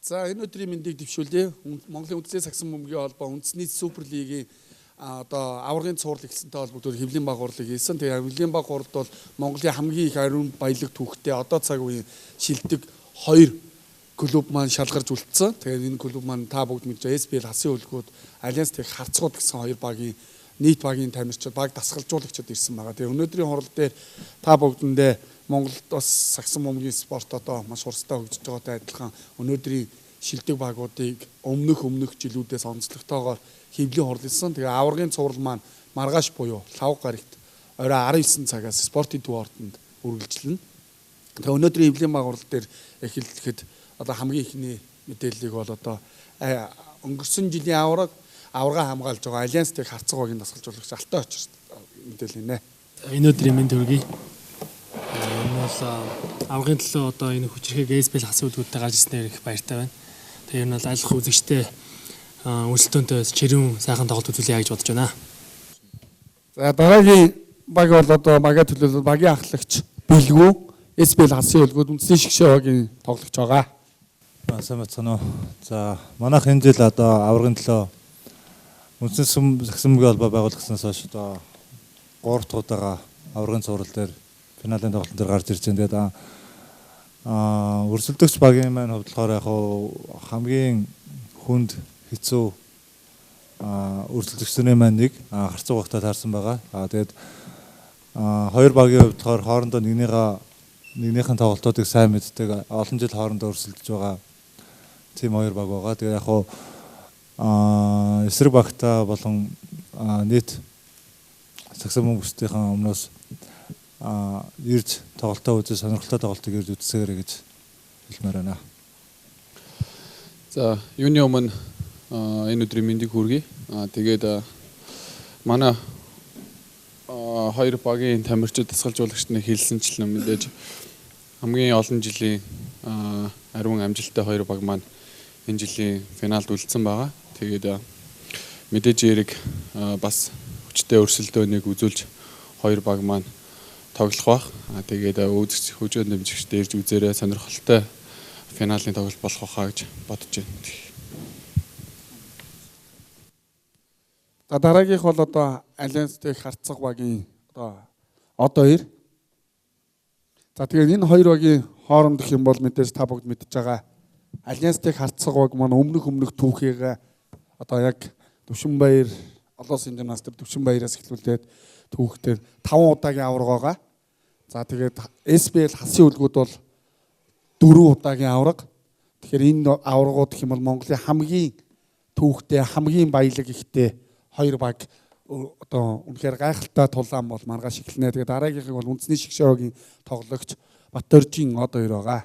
За энэ өдрийн мэндийг дэвшүүлье. Монголын үндэсний сагсан бөмбөгийн холбоо үндэсний суперлигийн одоо аваргын цуврал эхэлсэнтэй холбогдоор хэвлэлийн баг хурлыг хийсэн. Тэгээ хэвлэлийн баг хурлд бол Монголын хамгийн их ариун баялаг түүхтэй одоо цаг үеийн шилдэг 2 клуб маань шалгарч үлдсэн. Тэгээд энэ клуб маань та бүгд мэдж байгаа SBL хасын хөлгүүд Альянс тэг харцгууд гэсэн 2 багийн нийт багийн тамирчид баг дасгалжуулагчид ирсэн байгаа. Тэгээ өнөөдрийн хурал дээр та бүгдэндээ Монголд бас сагсан бөмбөгийн спорт одоо маш хурцтай хөгжиж байгаатай адилхан өнөөдрийн шилдэг багуудыг өмнөх жилүүдээс онцлогтойгоор хэвлэлийн хурлалсан. Тэгээ аваргын цуврал маань маргааш буюу лав гарагт орой 19 цагаас спортын төв ордонд үргэлжлэнэ. Тэгээ өнөөдрийн хэвлэлийн баг хурлал дээр эхлэхэд одоо хамгийн ихний мэдээллийг бол одоо өнгөрсөн жилийн аварга хамгаалж байгаа Альянс тэг харцаг багийн дасгалжуулагч Алтай очирч мэдээлэл нэ. Энэ өдрийн мэнд хүргэе. Энэ бол аваргын төлөө одоо энэ хүчирхэг SBL хасын хөлгүүдтэй гарч ирснээр их баяртай байна. Тэгээ энэ бол алах үзэгчтэй өрсөлдөөнтэй чирүүн сайхан тоглолт үзүүлье гэж бодож байна. За дараагийн баг бол одоо багийн төлөөлөл багийн ахлагч бэлгүү SBL хасын хөлгүүд үндэсний шгшээ багийн тоглогч байгаа. Сайн бацгаана уу. За манайх энэ жил одоо аваргын төлөө үндэсний сагсан бөмбөгийн холбоо байгуулагдсанаас хойш одоо 3 дахь удаага аваргын цуврал дээр финалийн тоглолтын дээр гарч ирж байна. Тэгээд өрсөлдөгч багийн маань хувьд болохоор яг хамгийн хүнд хэцүү өрсөлдөгчдийн маань нэг харцаг багтаа таарсан байгаа. Тэгээд 2 багийн хувьд болохоор хоорондоо нэгнийхэн тоглолтуудыг сайн мэддэг олон жил хоорондоо өрсөлдөж байгаа тийм 2 баг байгаа. Тэгээд яг эсрэг багтаа болон нийт сагсан бөмбөгчдийн өмнөөс ирж тоглолтоо үзэж сонирхолтой тоглолтыг ирж үзсээрэй гэж хэлмээр байна. За юуны өмнө энэ өдрийн мэндийг хүргэе. Тэгээд манай 2 багийн тамирчид дасгалжуулагчид хэлсэнчлэн мэдээж хамгийн олон жилийн ариун амжилттай 2 баг маань энэ жилийн финалд үлдсэн байгаа. Тэгээд мэдээж эрэг бас хүчтэй өрсөлдөөнийг үзүүлж 2 баг маань тоглох бах. Тэгээд үзэгч хөгжөөнд дэмжигчдээ ирж үзээрэй сонирхолтой финалийн тоглолт болох байхаа гэж бодож байна. За дараагийнх бол одоо Альянс тэг харцаг багийн одоо 2. За тэгээд энэ 2 багийн хооронд гэх юм бол мэдээж та бүгд мэдж байгаа. Альянс тэг харцаг баг маань өмнөх түүхийг одоо яг Төвшинбаяр олон улсын жимнаст төр Төвшинбаяраас эхлүүлээд түүхтэр 5 удаагийн аварга байгаа. За тэгээд SBL хасын хөлгүүд бол 4 удаагийн аварга. Тэгэхээр энэ аваргууд гэх юм бол Монголын хамгийн түүхтэй хамгийн баялаг ихтэй 2 баг одоо үнэхээр гайхалтай тулаан бол маргааш эхэлнэ. Тэгээд дараагийнх нь бол үндэсний шгшээ багийн тоглогч Батөржин одоо 2 байгаа.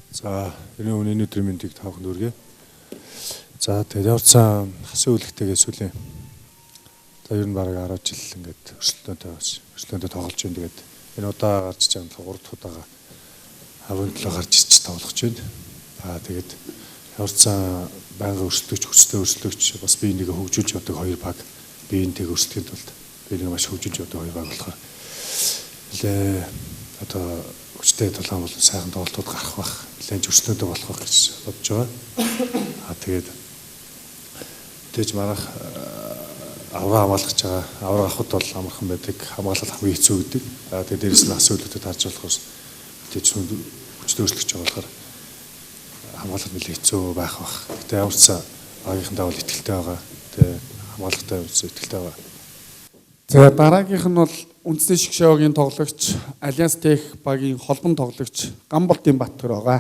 За энэ өдрийн мэндийг таах нүргээ. За тэгээд явцсан хасын хөлгтэйгээ сүлээ. За ер нь бараг 10 жил ингээд өрсөлдөөнтэй тоглож байна. Тэгээд энэ удаа гарч иж байгаа 3 дахь удаага аврын төлөө гарч иж тоглож байна. Тэгээд явцсан байнгын хүчтэй өрсөлдөгч бас биенийг хөгжүүлж явдаг 2 баг биентэйг өрсөлдөхийн тулд биенийг маш хөгжүүлж явдаг 2 баг болохоор нэлээ одоо хүчтэй тулаан бол сайхан тоглолтууд гарах бах нэлээд өрсөлдөөд болох байх гэж бодож байгаа. Тэгээд тэгж манайх авраа хамгаалж байгаа. Авраа авахд бол амархан байдаг. Хамгаалалт хамгийн хэцүү гэдэг. Тэгээд дээрэс нь ас үлдэхэд харж болохоос тэгж хүчтэй өрсөлдөж байгаа болохоор хамгаалалт нэлээд хэцүү байх бах. Гэтэ яварцсан багийнхандаа бол ихтэй байгаа. Тэгээд хамгаалагтай ихтэй байгаа. За дараагийнх нь бол үндэсний шгшээ багийн тоглогч Альянс тех багийн холбон тоглогч Гамболтын Баттөр байгаа.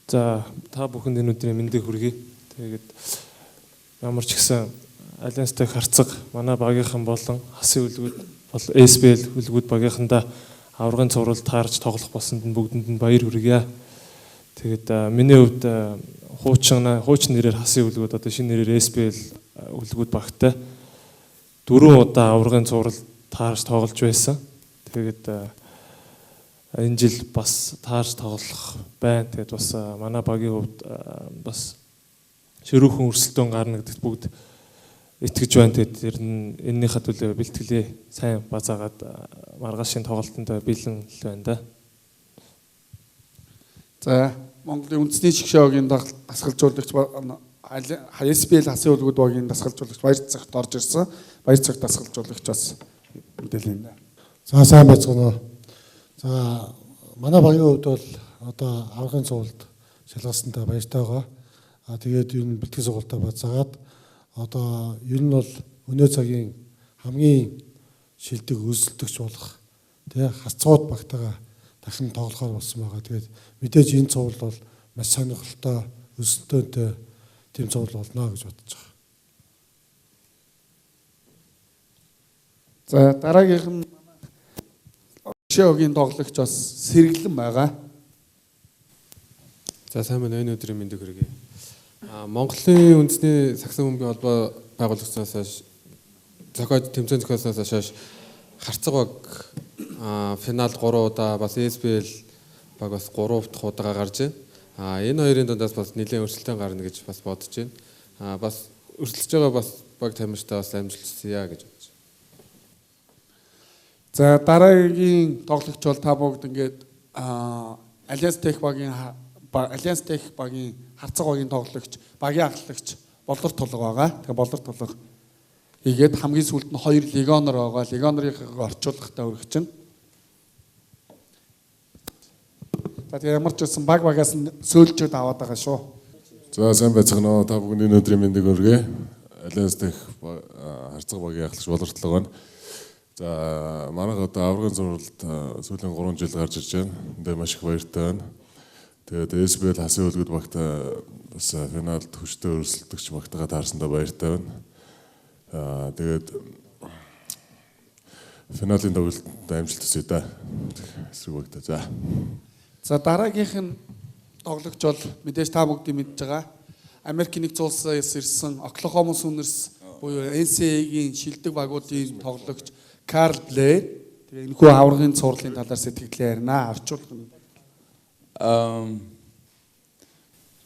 За та бүхэнд энэ өдрийн мэндийг хүргэе. Тэгээд ямар ч гэсэн Альянс тех харцаг манай багийнхан болон хасын хөлгүүд бол SBL хөлгүүд багийнхандаа аваргын цуврал таарч тоглох болсонд нь бүгдэнд нь баяр хүргье. Тэгээд миний хувьд хуучин нэрээр хасын хөлгүүд одоо шинэ нэрээр SBL хөлгүүд багтай 4 удаа аваргын цуврал таарч тоглож байсан. Тэгээд энэ жил бас таарч тоглох байна. Тэгээд бас манай багийн хувьд бас ширүүхэн өрсөлдөөн гарна гэдэгт бүгд итгэж байна. Тэгээд ер нь энэнийхээ төлөө бэлтгэлээ сайн базаагаад маргаашийн тоглолтод бэлэн л байна да. За Монголын үндэсний шгшөөгийн дасгалжуулагч SBL хасын үлгүүд багийн дасгалжуулагч баяр цагт орж ирсэн. Баяр цагт дасгалжуулагч бас мэдээлэл юм. За сайн байцгаана. За манай багийн хувьд бол одоо аврагын цувралд шалгасантай баяртай байгаа. Тэгээд ер нь бэлтгэл сургалтаа бацаагаад одоо ер нь бол өнөө цагийн хамгийн шилдэг өрсөлдөгч болох тий хацууд багтаага дахин тоглохоор болсон байгаа. Тэгээд мэдээж энэ цуврал бол маш сонирхолтой өрсөлдөөнтэй тийм цуврал болно гэж бодож байгаа. За дараагийнх нь шгшөөгийн тоглогч бас сэргэлэн байгаа. За сайн байна. Энэ өдрийн мэндийг хүргэе. Монголын үндэсний сагсан бөмбөгийн холбоо байгуулагдсанаас хойш зохиож тэмцээн зохиоснаас хойш харцаг баг финал 3 удаа бас SBL баг бас 3 дахь удаа гарч байна. Энэ хоёрын дундаас бас нэлээд өрсөлдөөн гарна гэж бас бодож байна. Бас өрсөлдөж байгаа бас баг тамирчтай бас амжилтсая гэж бодож байна. За дараагийн тоглогч бол та бүгд ингээд Alliance Tech багийн Alliance Tech багийн харцаг багийн тоглогч, багийн ахлагч болор тулга байгаа. Тэгээ болор тулга хийгээд хамгийн сүүлд нь 2 легионер байгаа. Легионерыг орчуулгахтаа өргөж чинь. За тэгээ ямар ч байсан багаас нь сөөлжөд аваад байгаа шүү. За сайн байцгаана уу. Та бүхэнд энэ өдрийн мэндийг хүргэе. Alliance Tech харцаг багийн ахлагч болор тулга байна. За манайх одоо аврагын зурвалд сүүлийн 3 жил гарч ирж байна. Эндээ маш их баяртай байна. Тэгээд SBL хасын үлгүүд багтаа бас финалд хүчтэй өрсөлдөгч багтагаа таарсандаа баяртай байна. Тэгээд финалийн тоглолтод амжилт хүсье да. Эсрэг багтаа. За дараагийнх нь тоглогч бол мэдээж та бүгдийн мэдж байгаа. Америк нэгдсэн улсаас ирсэн Oklahoma Sooners буюу NCAA-гийн шилдэг багуудын тоглогч Карл Блэр. Тэгээ энэ хүү аврагын цувралын талаар сэтгэлээ ярина. Орчуулах нь.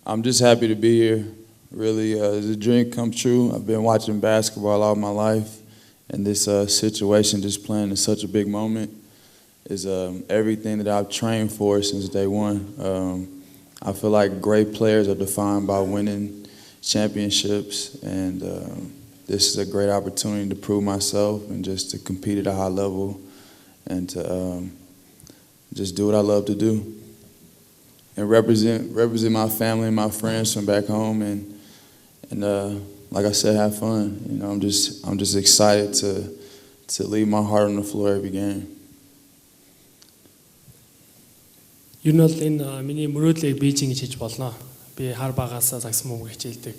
I'm just happy to be here. Really, it's a dream come true. I've been watching basketball all my life, and this situation, just playing in such a big moment, is everything that I've trained for since day one. I feel like great players are defined by winning championships, and this is a great opportunity to prove myself and just to compete at a high level and to just do what I love to do. And represent my family and my friends from back home, and like I said, have fun. You know, I'm just excited to leave my heart on the floor every game. Ер нь бол энэ миний мөрөөдлийг бийжин гэж хийж болно. Би хар багаас загсан бөмбөг хичээлдэг.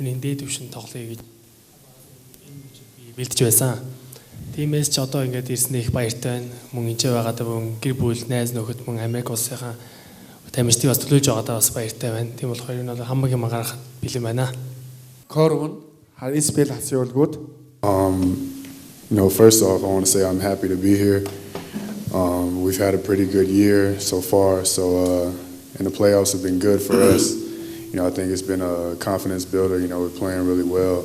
Юуны дээд түвшин тоглоё гэж би бэлдэж байсан. Тиймээс ч одоо ингээд ирснээр их баяртай байна. Мөн энэ байгаад мөн гэр бүл, найз нөхөд мөн Америк улсынхаа тамирчдыг бас төлөөж байгаадаа бас баяртай байна. Тийм болохоор энэ бол хамаг юм гаргахад бэлэн байна. Корвон SBL хасын үлгүүд. You know, first off, I want to say I'm happy to be here. We've had a pretty good year so far, so and the playoffs have been good for us. You know, I think it's been a confidence builder. You know, we're playing really well,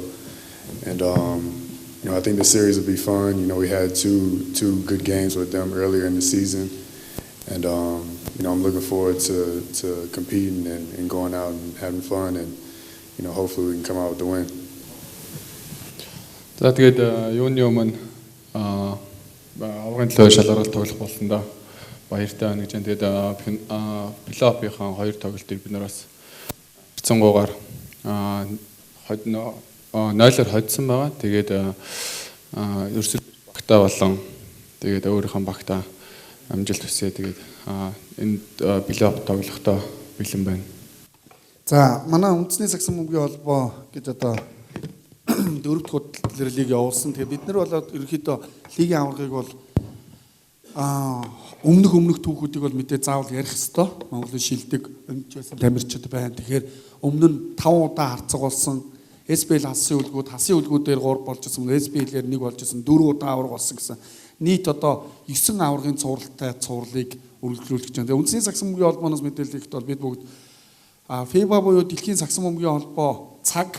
and you know, I think the series will be fun. You know, we had two good games with them earlier in the season, and you know, I'm looking forward to competing and going out and having fun, and you know, hopefully we can come out with the win. За тэгээд юуны өмнө аврагын төлөө шалгаралт тоглох болсон да. Баяртай байна гэж байна. Тэгээд плей-оффынхаа 2 тоглолтыг бид нар бас хэцэнгуугаар 0-оор хоцсон байгаа. Тэгээд ерөөсөө багтаа болон тэгээд өөрийнхөө багтаа амжилт хүсье. Тэгээд энэ плей-офф тоглохдоо бэлэн байна. За манай үндэсний сагсан бөмбөгийн холбоо гэж одоо 4 дахь удаа лиг явуулсан. Тэгээ бид нар болоод ерөнхийдөө лигийн аврагыг бол өмнөх түүхүүдийг бол мэдээ заавал ярих хэвээр. Монголын шилдэг өмч байсан тамирчид байна. Тэгэхээр өмнө нь 5 удаа харцаг болсон. SBL хасын үлгүүдээр 3 болж ирсэн. SBL-ээр 1 болж ирсэн. 4 удаа авраг болсон гэсэн. Нийт одоо 9 аврагын цувралтай цувралыг үргэлжлүүлж байна. Тэгээ үндэсний сагсан бөмбөгийн холбооноос мэдээлэлд бол бид бүгд FIBA буюу дэлхийн сагсан бөмбөгийн холбоо цаг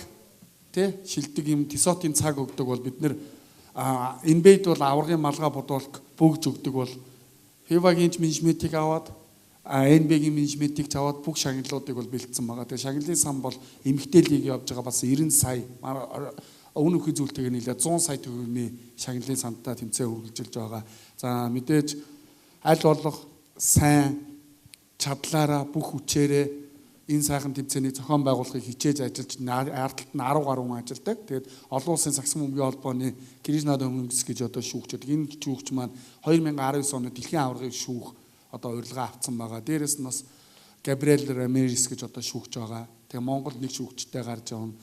шилдэг юм тесотын цаг өгдөг бол бид нэр NBA-д бол аврагын малгай бодвол бөгж өгдөг бол FIBA-гийн менежментийг аваад НБ-ийн менежментийг цаваад бүх шагналуудыг бол бэлдсэн байгаа. Тэгээ шагналын сан бол эмэгтэй лиг явж байгаа бас 90 сая өмнө үхий зүйлтэйгээр нийлээд 100 сая төгрөгийн шагналын сандаа тэмцээн үргэлжилж байгаа. За мэдээж аль болох сайн чадлаараа бүх хүчээрээ энэ сайхан тэмцээний зохион байгуулахыг хичээж ажиллаж ардталт нь 10 гаруй хүн ажилладаг. Тэгээд олон улсын сагсан бөмбөгийн холбооны Кришна Домингс гэж одоо шүүгчд. Энэ шүүгч маань 2019 онд дэлхийн аваргыг шүүх одоо урилга авсан байгаа. Дээрээс нь бас Габриэл Рамирес гэж одоо шүүгч байгаа. Тэгээ Монгол нэг шүүгчтэй гарч явна.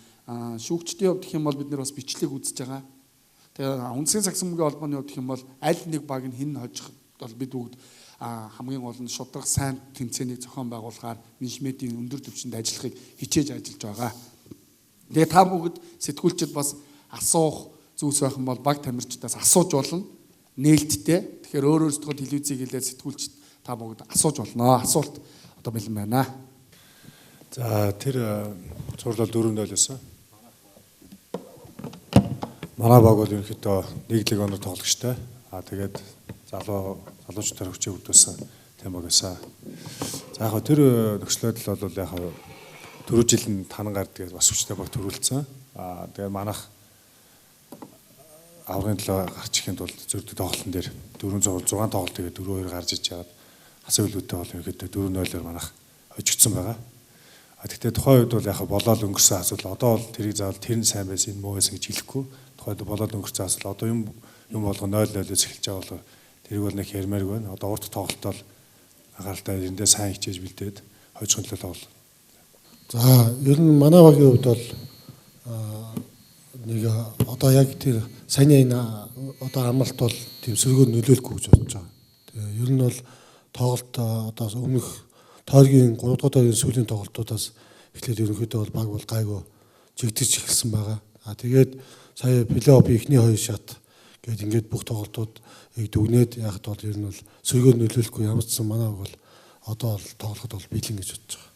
Шүүгчдийн хувьд гэх юм бол бид нэр бас бичлэг үзэж байгаа. Тэгээ үндсэн сагсан бөмбөгийн холбооны хувьд гэх юм бол аль нэг баг нь хэн хожих бол бид бүгд хамгийн гол нь шудраг сайн тэмцээнийг зохион байгуулахаар менежментийн өндөр түвшинд ажиллахыг хичээж ажиллаж байгаа. Тэгээ та бүгд сэтгүүлчид бас асуух зүйлс байх юм бол баг тамирчдаас асууж болно. Нээлттэй. Тэгэхээр өөр өөрсдөө телевизийг хэлээд сэтгүүлчид та бүгд асууж болно. Асуулт одоо бэлэн байна. За тэр зурлал 4-0-оос. Манай баг бол ерөнхийдөө нэг лиг оноо тоглогчтой. Тэгээд залуучуудаар хүчээ өгдөөсөн тийм багасаа. За яг тэр нөхцөлөд л бол яг түрүү жил нь танан гарддаг бас хүчтэй баг төрүүлсэн. Тэгээд манайх аврагын төлөө гарч ирэхэд бол зөрдөг тоглолтын дээр 406 тоглолт тэгээд 4-2 гарч иж чаад хасаа үлгүүтэй бол ерөнхийдөө 4-0-оор манайх хожигдсон байгаа. Гэхдээ тухайн үед бол яг болоод өнгөрсөн асуудал одоо бол тэрийг заавал тэр нь сайн байсан энэ муу байсан гэж хэлэхгүй. Тухайд болоод өнгөрсөн асуудал одоо юм болго 0-0-өөс эхэлж байгаа бол тэрийг бол нэг ярмаарг байна. Одоо урт тоглолтоо анхааралтай эндээ сайн хичээж бэлдээд хожихын төлөө тоглоо. За ер нь манай багийн хувьд бол нэг одоо яг тэр саяны энэ одоо амралт бол тийм сөргөөр нөлөөлөхгүй гэж бодож байгаа. Тэгээ ер нь бол тоглолт одоо өмнөх тойргийн 3 дахь тойргийн сүүлийн тоглолтуудаас эхлээд ерөнхийдөө бол баг бол гайгүй жигдэж эхэлсэн байгаа. Тэгээд сая плей-офф ихний 2 шат гээд ингээд бүх тоглолтууд дүгнээд яхад бол ер нь бол сөргөөр нөлөөлөхгүй ямар ч сан манай бол одоо бол тоглоход бол бэлэн гэж бодож байгаа.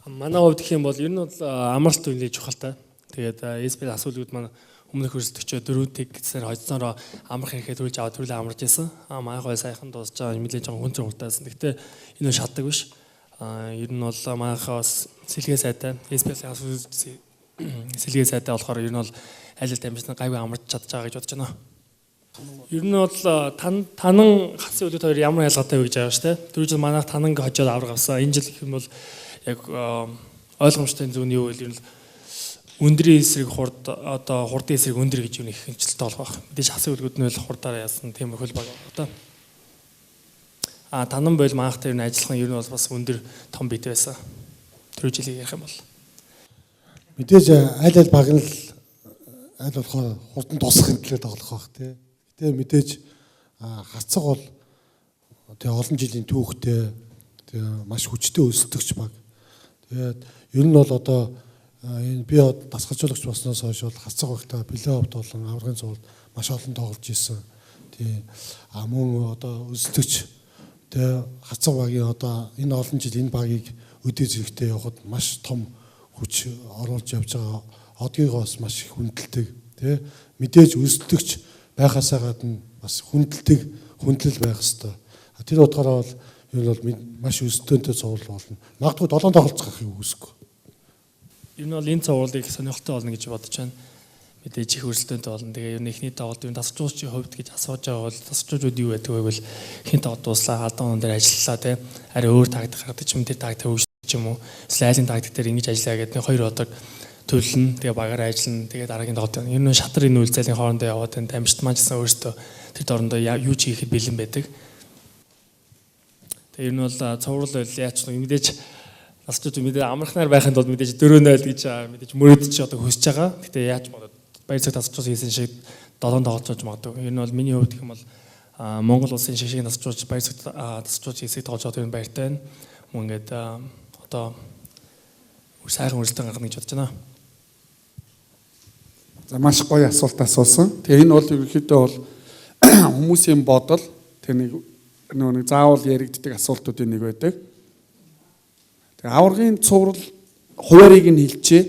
Манай хувьд гэх юм бол ер нь бол амралт үеийн чухалтай. Тэгээд СП асуулгууд маань өмнөх өрсөлдөгчөө 4 тэг гэсээр хожсноороо амрах хэрэгээ төрүүлж аваад төрүүлээ амарч байсан. Манай гой сайхан дуусж байгаа нэлээд жоохон хүн зургалтайсан. Гэхдээ энэ шатдаг биш. Ер нь бол манайхаас сэлгээ сайтай СП-ийн асуулт сэлгээ сайтай болохоор ер нь бол аль аль дамжсан гайгүй амарч чадж байгаа гэж бодож байна. Ер нь бол танан хасын үлгүүд хоёр ямар ялгаатай вэ гэж байгаа шүү дээ. Түрүү жил манайх танан хожоод авраг авсан. Энэ жил гэх юм бол яг ойлгомжтой зүүн юу вэ? Ер нь өндрийн эсрэг хурд одоо хурдын эсрэг өндөр гэж юу нэг хэмжилттэй болох байх. Мэдээж хасын үлгүүд нь бол хурдаараа яасан тийм хөл баг одоо. Танан бойл манайхтай ер нь ажиллах нь ер нь бол бас өндөр том бит байсан. Түрүү жилийг ярих юм бол. Мэдээж аль баг нь л аль болохоор хурдан тусахын төлөө тоглох байх тий. Гэтэ мэдээж хацаг бол тий олон жилийн түүхтэй тий маш хүчтэй өсөлтөгч баг. Тэгээд ер нь бол одоо энэ би дасгалжуулагч болсноос хойш бол хацаг багтаа плей-офф болон аврагын цувралд маш олон тоглож ирсэн. Тий мөн одоо өсөлтөгч тий хацаг багийн одоо энэ олон жил энэ багийг өдөө зэрэгтэй явахад маш том хүч оруулж явж байгаа. Одгийгоос маш их хүндэлдэг тий мэдээж өсөлтөгч байхаасаа гадна бас хүндлэл байх хэрэгтэй. Тэр утгаараа бол ер нь бол маш өсөлтөнтэй цуврал болно. Магадгүй 7 тоглолцохыг үгүйсэхгүй. Ер нь бол энэ цувралыг сонирхолтой болно гэж бодож байна. Мэдээж их өрсөлдөөнтэй болно. Тэгээ ер нь эхний тоглолт юу тасгалжуулагчийн хувьд гэж асууж байгаа бол тасгалжуучууд юу байдаг вэ гэвэл хин тоглолт дууслаа халдаан дээр ажиллалаа тий арай өөр тактик гаргадаг юм тэр тактик хөгжиж юм уу эсвэл айлын тактик дээр ингэж ажиллаа гэдэг нэг хоёр одоо төлнө тэгээ багаараа ажиллана тэгээ дараагийн тоглолт байна. Ер нь шатар энэ үйлцээлийн хоорондоо яваад энэ дамжт манчсан өөртөө тэр дорндоо юу ч хийхэд бэлэн байдаг. Тэгээ ер нь бол цуврал яач нэг мэдээж насчууд мэдээ амрахнаар байхын тулд мэдээж 4-0 гэж мэдээж мөрөдч одоо хүсэж байгаа. Гэтэ яаж магадгүй баяр цаг тасгалжуулагч хийсэн шиг 7 тоглолцож магадгүй. Ер нь бол миний хувьд гэх юм бол Монгол улсын шиг тасгалжуулагч баяр цаг тасгалжуулагч хийсийг тоглож байгаа юм баяртай байна. Мөн ингээд одоо сайхан үргэлжлэн гаргана гэж бодож байна. За маш гоё асуулт асуусан. Тэгээ энэ бол ерөнхийдөө бол хүмүүсийн бодол тэр нэг заавал яригддаг асуултуудын нэг байдаг. Тэгээ аваргын цуврал хуваарийг нь хэлчээ.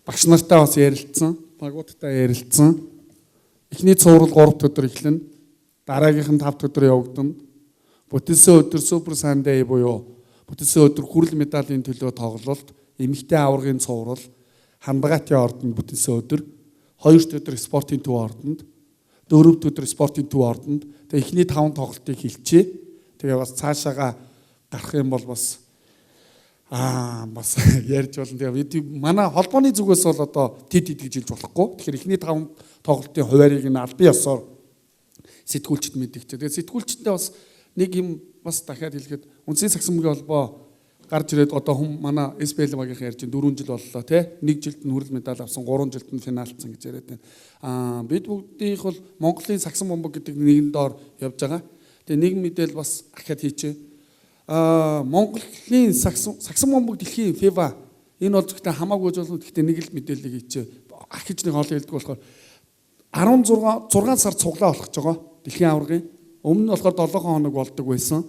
Багш нартай бас ярилцсан, багуудтай ярилцсан. Эхний цуврал 3 өдөр эхэлнэ. Дараагийнх нь 5 өдөр явагдана. Бүтэнсэн өдөр Super Sunday буюу бүтэнсэн өдөр хүрэл медалийн төлөө тоглолт, эмэгтэй аваргын цуврал, хандгаатын ордонд бүтэнсэн өдөр, 2 өдөр спортын төв ордонд, 4 өдөр спортын төв ордонд. Тэгээ эхний 5 тоглолтыг хэлчихье. Тэгээ бас цаашаага гарах юм бол бас ярьж болно. Тэгээ манай холбооны зүгээс бол одоо тэд гэж хэлж болохгүй. Тэгэхээр эхний 5 тоглолтын хуваарийг нь албан ёсоор сэтгүүлчд мэдгийч. Тэгээ сэтгүүлчдээ бас нэг юм бас дахиад хэлэхэд Үндэсний сагсан бөмбөгийн холбоо гарч ирээд одоо манай SBL багийнхан ярьж 4 жил боллоо тий. 1 жилд нь хүрэл медаль авсан, 3 жилд нь финалцсан гэж яриад байна. Бид бүгдийнх бол Монголын сагсан бөмбөг гэдэг нэгэн доор явж байгаа. Тэгээ нэг мэдээл бас дахиад хийчээ. Монголын сагсан бөмбөг дэлхийн FIBA энэ бол зөвхөн хамаагүй болно. Гэхдээ нэг л мэдээлэл хийчээ. Ахиж нэг хоол хэлдэг болохоор 6 сар цуглаа болох гэж байгаа. Дэлхийн аваргын өмнө нь болохоор 7 хоног болдог байсан.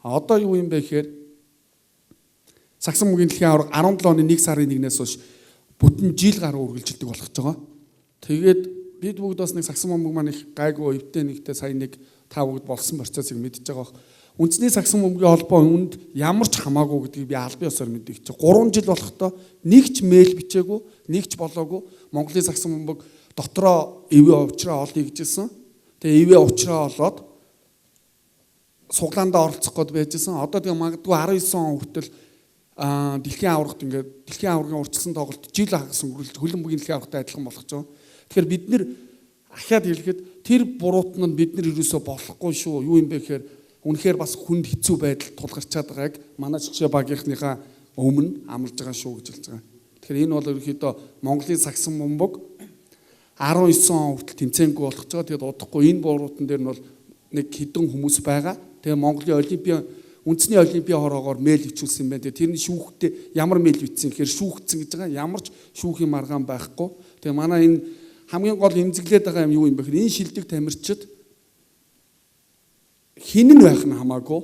Одоо юу юм бэ гэхээр сагсан бөмбөгийн дэлхийн аварга 17 оны 1 сарын 1-ээс хойш бүтэн жил гаруй үргэлжилдэг болох гэж байгаа. Тэгээд бид бүгд бас нэг сагсан бөмбөг маань их гайгүй өвдөө нэгтэй сая нэг та бүгд болсон процессыг мэдчихэж байгаа. Үндэсний сагсан бөмбөгийн холбоо үүнд ямар ч хамаагүй гэдгийг би албан ёсоор мэдээж. 3 жил болохдоо нэг ч мэйл бичээгүй, нэг ч болоогүй. Монголын сагсан бөмбөг дотроо ивэ уучраа олъё гэжсэн. Тэгээ ивэ уучраа олоод суглаандаа оролцох гээд байжсэн. Одоо тэгээ магадгүй 19 он хүртэл дэлхийн аваргад ингээд дэлхийн аваргын урьдчилсан тоглолт жил хагас өнгөрүүлж хөлн бүгийн дэлхийн аваргатай адилхан болох гэж байна. Тэгэхээр бид нэр ахаад хэлэхэд тэр буруутан нь бид нар ерөөсөө болохгүй шүү. Юу юм бэ гэхээр үнэхээр бас хүнд хэцүү байдал тулгарчаад байгааг манай жишээ багийнхныхаа өмнө амлаж байгаа шүү гэж хэлж байгаа. Тэгэхээр энэ бол ерөөхдөө Монголын сагсан бөмбөг 19 он хүртэл тэмцээнгүй болох гэж байгаа. Тэгээд удахгүй энэ буруутан дээр нь бол нэг хэдэн хүмүүс байгаа. Тэгээ Монголын олимпийн үндэсний олимпийн хороогоор мэйл бичүүлсэн байна. Тэрний шүүхтэй ямар мэйл бичсэн гэхээр шүүхцэн гэж байгаа. Ямар ч шүүхийн маргаан байхгүй. Тэгээ манай энэ хамгийн гол эмзэглээд байгаа юм юу юм бэ гэхээр энэ шилдэг тамирчид хин нь байх нь хамаагүй.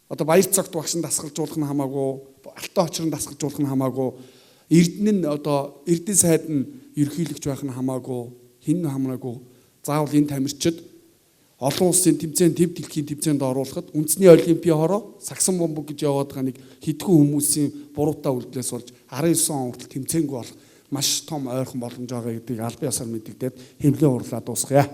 Одоо баяр цагт багшин дасгалжуулах нь хамаагүй, алтан очрон дасгалжуулах нь хамаагүй, эрдэнэ нь одоо эрдэнэ сайд нь ерөнхийлөгч байх нь хамаагүй, хин нь хамаагүй. Заавал энэ тамирчид олон улсын тэмцээн төв дэлхийн тэмцээнд оруулахад үндэсний олимпийн хороо сагсан бөмбөг гэж яваад байгаа нэг хэдхэн хүмүүсийн буруутаа үлдлээс болж 19 он хүртэл тэмцээнгүй болох маш том ойрхон боломж байгаа гэдгийг албан ёсоор мэдэгдээд хэмлэн урлаа дуусгая.